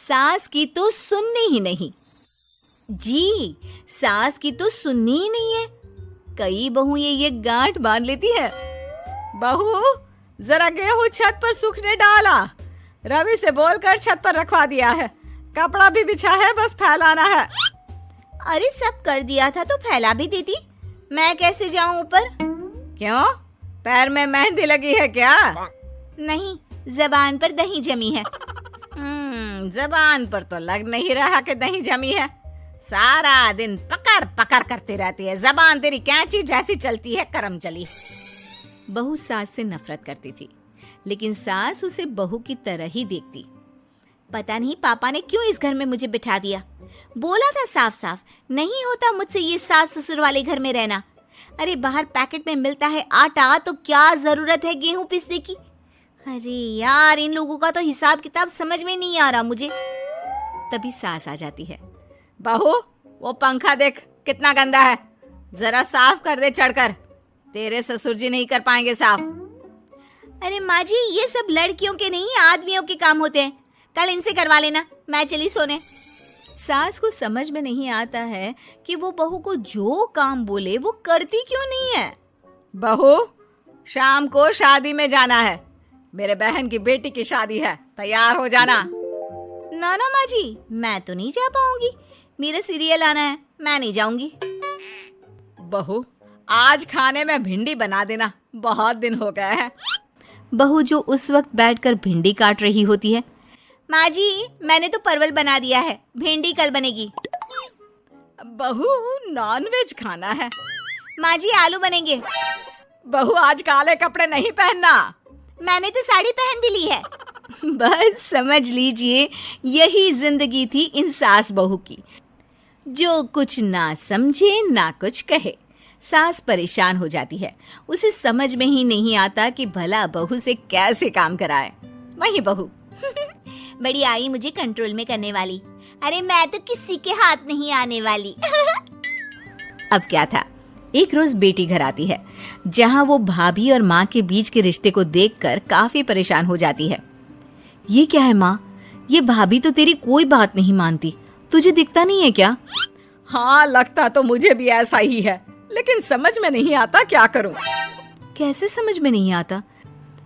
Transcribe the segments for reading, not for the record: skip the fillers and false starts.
सास की तो सुननी ही नहीं। जी, सास की तो सुननी ही नहीं है। कई बहू ये गांठ बांध लेती है। बहू, जरा गेहूं छत पर सूखने डाला। रवि से बोलकर छत पर रखवा दिया है। कपड़ा भी बिछा है, बस फैलाना है। अरे सब कर दिया था तो फैला भी देती। मैं कैसे जाऊं ऊपर? क्यों, पैर में मेहंदी लगी है क्या? नहीं, जबान पर दही जमी है। जबान पर तो लग नहीं रहा कि दही जमी है। सारा दिन पकड़ पकड़ करती रहती है। जबान तेरी कैंची जैसी चलती है, करम चली। बहू सास से नफरत करती थी, लेकिन सास उसे बहू की तरह ही देखती। पता नहीं पापा ने क्यों इस घर में मुझे बिठा दिया। बोला था साफ साफ, नहीं होता मुझसे ये सास ससुर वाले घर में रहना। अरे बाहर पैकेट में मिलता है आटा, तो क्या जरूरत है गेहूं पीसने की। अरे यार, इन लोगों का तो हिसाब किताब समझ में नहीं आ रहा मुझे। तभी सास आ जाती है। बहू, वो पंखा देख कितना गंदा है, जरा साफ कर दे चढ़कर। तेरे ससुर जी नहीं कर पाएंगे साफ। अरे माँ जी, ये सब लड़कियों के नहीं आदमियों के काम होते हैं। कल इनसे करवा लेना, मैं चली सोने। सास को समझ में नहीं आता है कि वो बहू को जो काम बोले वो करती क्यों नहीं है। बहू, शाम को शादी में जाना है। मेरे बहन की बेटी की शादी है, तैयार हो जाना। ना ना माँ जी, मैं तो नहीं जा पाऊंगी। मेरा सीरियल आना है, मैं नहीं जाऊंगी। बहू, आज खाने में भिंडी बना देना, बहुत दिन हो गए हैं। बहू जो उस वक्त बैठकर भिंडी काट रही होती है। माँ जी, मैंने तो परवल बना दिया है, भिंडी कल बनेगी। बहू, नॉनवेज खाना है। माँ जी, आलू बनेंगे। बहू, आज काले कपड़े नहीं पहनना। मैंने तो साड़ी पहन भी ली है। बस समझ लीजिए, यही जिंदगी थी इन सास बहू की, जो कुछ ना समझे ना कुछ कहे। सास परेशान हो जाती है, उसे समझ में ही नहीं आता कि भला बहू से कैसे काम कराए। वही बहू बड़ी आई मुझे कंट्रोल में करने वाली। अरे मैं तो किसी के हाथ नहीं आने वाली। अब क्या था, एक रोज बेटी घर आती है, जहां वो भाभी और माँ के बीच के रिश्ते को देखकर काफी परेशान हो जाती है। ये क्या है माँ, ये भाभी तो तेरी कोई बात नहीं मानती, तुझे दिखता नहीं है क्या? हाँ, लगता तो मुझे भी ऐसा ही है, लेकिन समझ में नहीं आता क्या करूं। कैसे समझ में नहीं आता?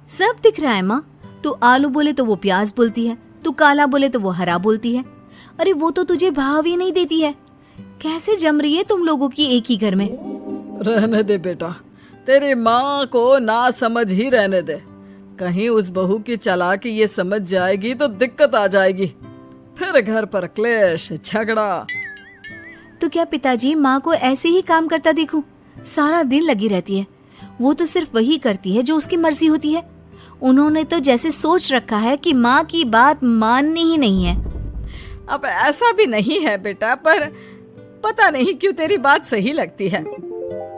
सब दिख रहा है माँ। तू आलू बोले तो वो प्याज बोलती है, तू काला बोले तो वो हरा बोलती है। अरे वो तो तुझे भाव ही नहीं देती है। कैसे जम रही है तुम लोगों की एक ही घर में? रहने दे बेटा, तेरी माँ को ना समझ ही रहने दे। कहीं उस बहू की चालाकी ये समझ जाएगी तो दिक्कत आ जाएगी, फिर घर पर क्लेश झगड़ा। तो क्या पिताजी माँ को ऐसे ही काम करता देखूं? सारा दिन लगी रहती है। वो तो सिर्फ वही करती है जो उसकी मर्जी होती है। उन्होंने तो जैसे सोच रखा है कि माँ की बात माननी ही नहीं है। अब ऐसा भी नहीं है बेटा, पर पता नहीं क्यों तेरी बात सही लगती है।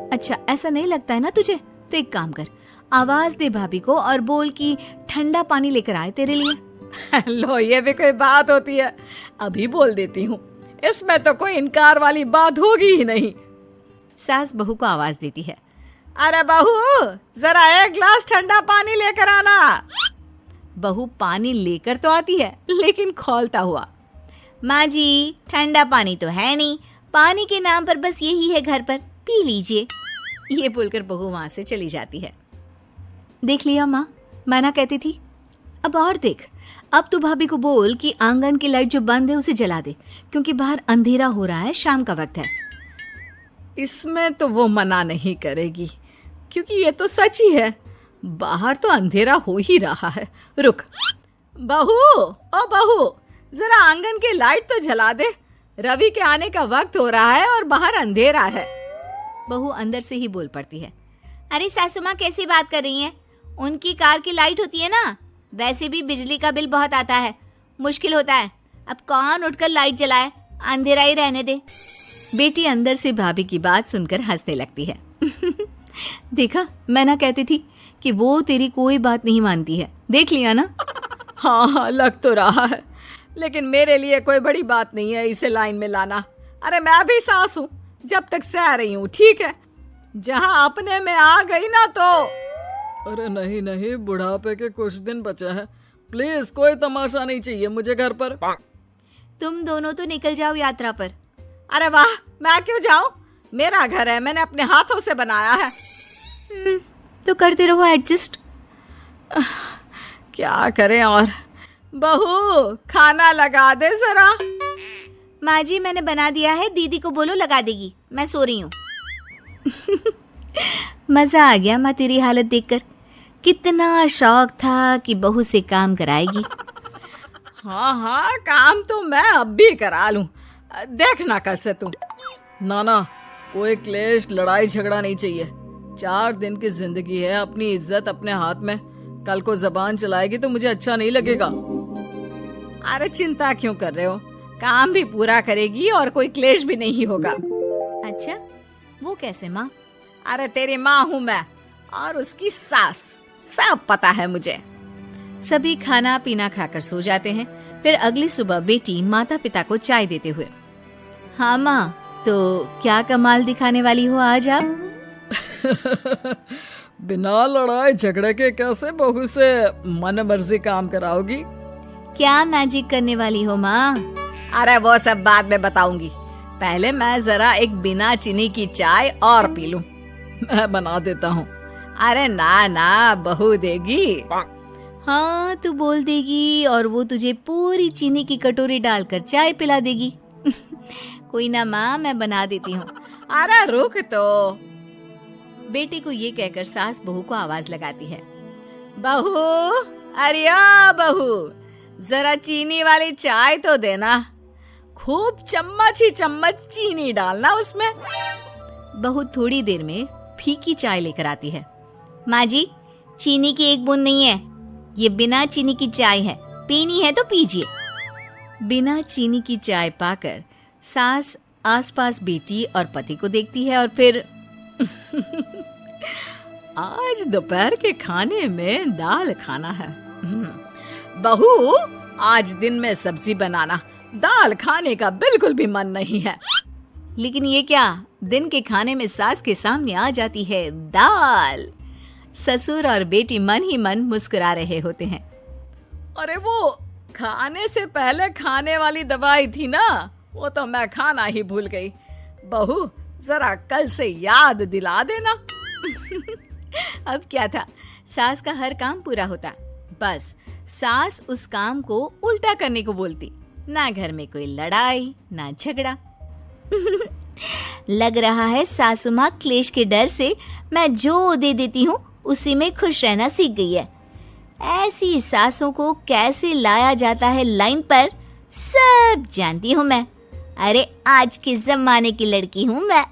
अच्छा, ऐसा नहीं लगता है ना तुझे? तो एक काम कर, आवाज दे भाभी को और बोल कि ठंडा पानी लेकर आए तेरे लिए। लो, ये भी कोई बात होती है? अभी बोल देती हूँ, इसमें तो कोई इनकार वाली बात होगी ही नहीं। सास बहू को आवाज देती है। अरे बहू, जरा एक ग्लास ठंडा पानी लेकर आना। बहू पानी लेकर तो आती है, लेकिन खौलता हुआ। माँ जी, ठंडा पानी तो है नहीं, पानी के नाम पर बस यही है घर पर, पी लीजिए। ये बोलकर बहू वहां से चली जाती है। देख लिया माँ, मैं ना कहती थी। अब और देख, अब तू भाभी को बोल कि आंगन की लाइट जो बंद है उसे जला दे, क्योंकि बाहर अंधेरा हो रहा है, शाम का वक्त है। इसमें तो वो मना नहीं करेगी, क्योंकि ये तो सच ही है, बाहर तो अंधेरा हो ही रहा है। रुक बहू, ओ बहू, जरा आंगन की लाइट तो जला दे। रवि के आने का वक्त हो रहा है और बाहर अंधेरा है। बहू अंदर से ही बोल पड़ती है। अरे सासू माँ, कैसी बात कर रही हैं? उनकी कार की लाइट होती है ना, वैसे भी बिजली का बिल बहुत आता है, मुश्किल होता है। अब कौन उठकर लाइट जलाए, अंधेरा ही रहने दे। बेटी अंदर से भाभी की बात सुनकर हंसने लगती है। देखा, मैं ना कहती थी कि वो तेरी कोई बात नहीं मानती है, देख लिया ना। हाँ, लग तो रहा है, लेकिन मेरे लिए कोई बड़ी बात नहीं है इसे लाइन में लाना। अरे मैं भी सास हूँ, जब तक सह रही हूँ, ठीक है। जहाँ अपने में आ गई ना तो। अरे नहीं नहीं, बुढ़ापे के कुछ दिन बचे हैं, प्लीज कोई तमाशा नहीं चाहिए मुझे घर पर। तुम दोनों तो निकल जाओ यात्रा पर। अरे वाह, मैं क्यों जाऊं? मेरा घर है, मैंने अपने हाथों से बनाया है। तो करते रहो एडजस्ट। क्या करें और। बहू, खाना लगा दे जरा। माँ जी, मैंने बना दिया है, दीदी को बोलो लगा देगी, मैं सो रही हूँ। मजा आ गया माँ तेरी हालत देखकर। कितना शौक था कि बहू से काम कराएगी। हाँ हाँ, काम तो मैं अब भी करा लूं। देखना कल से तुम। ना, कोई क्लेश लड़ाई झगड़ा नहीं चाहिए। 4 दिन की जिंदगी है, अपनी इज्जत अपने हाथ में। कल को जबान चलाएगी तो मुझे अच्छा नहीं लगेगा। अरे चिंता क्यों कर रहे हो, काम भी पूरा करेगी और कोई क्लेश भी नहीं होगा। अच्छा, वो कैसे माँ? अरे तेरी माँ हूँ मैं और उसकी सास, सब पता है मुझे। सभी खाना पीना खाकर सो जाते हैं। फिर अगली सुबह बेटी माता पिता को चाय देते हुए, हाँ माँ, तो क्या कमाल दिखाने वाली हो आज आप? बिना लड़ाई झगड़े के कैसे बहू से मन मर्जी काम कराओगी? क्या मैजिक करने वाली हो माँ? अरे वो सब बाद में बताऊंगी, पहले मैं जरा एक बिना चीनी की चाय और पी लूं। मैं बना देता हूँ। अरे ना, बहू देगी। हाँ, तू बोल देगी और वो तुझे पूरी चीनी की कटोरी डालकर चाय पिला देगी। कोई ना माँ, मैं बना देती हूँ। अरे रुक तो। बेटे को ये कहकर सास बहू को आवाज लगाती है, बहू, अरिया बहू, जरा चीनी वाली चाय तो देना। खूब चम्मच ही चम्मच चीनी डालना उसमें। बहू थोड़ी देर में फीकी चाय लेकर आती है। माँ जी, चीनी की एक बूंद नहीं है, ये बिना चीनी की चाय है, पीनी है तो पीजिए। बिना चीनी की चाय पाकर सास आसपास बेटी और पति को देखती है और फिर आज दोपहर के खाने में दाल खाना है। बहू, आज दिन में सब्जी बनाना, दाल खाने का बिल्कुल भी मन नहीं है। लेकिन ये क्या, दिन के खाने में सास के सामने आ जाती है दाल। ससुर और बेटी मन ही मन मुस्कुरा रहे होते हैं। अरे वो खाने से पहले खाने वाली दवाई थी ना, वो तो मैं खाना ही भूल गई। बहू, जरा कल से याद दिला देना। अब क्या था, सास का हर काम पूरा होता, बस सास उस काम को उल्टा करने को बोलती। ना घर में कोई लड़ाई ना झगड़ा। लग रहा है सासू माँ क्लेश के डर से मैं जो दे देती हूँ उसी में खुश रहना सीख गई है। ऐसी सासों को कैसे लाया जाता है लाइन पर, सब जानती हूँ मैं। अरे आज के जमाने की लड़की हूँ मैं।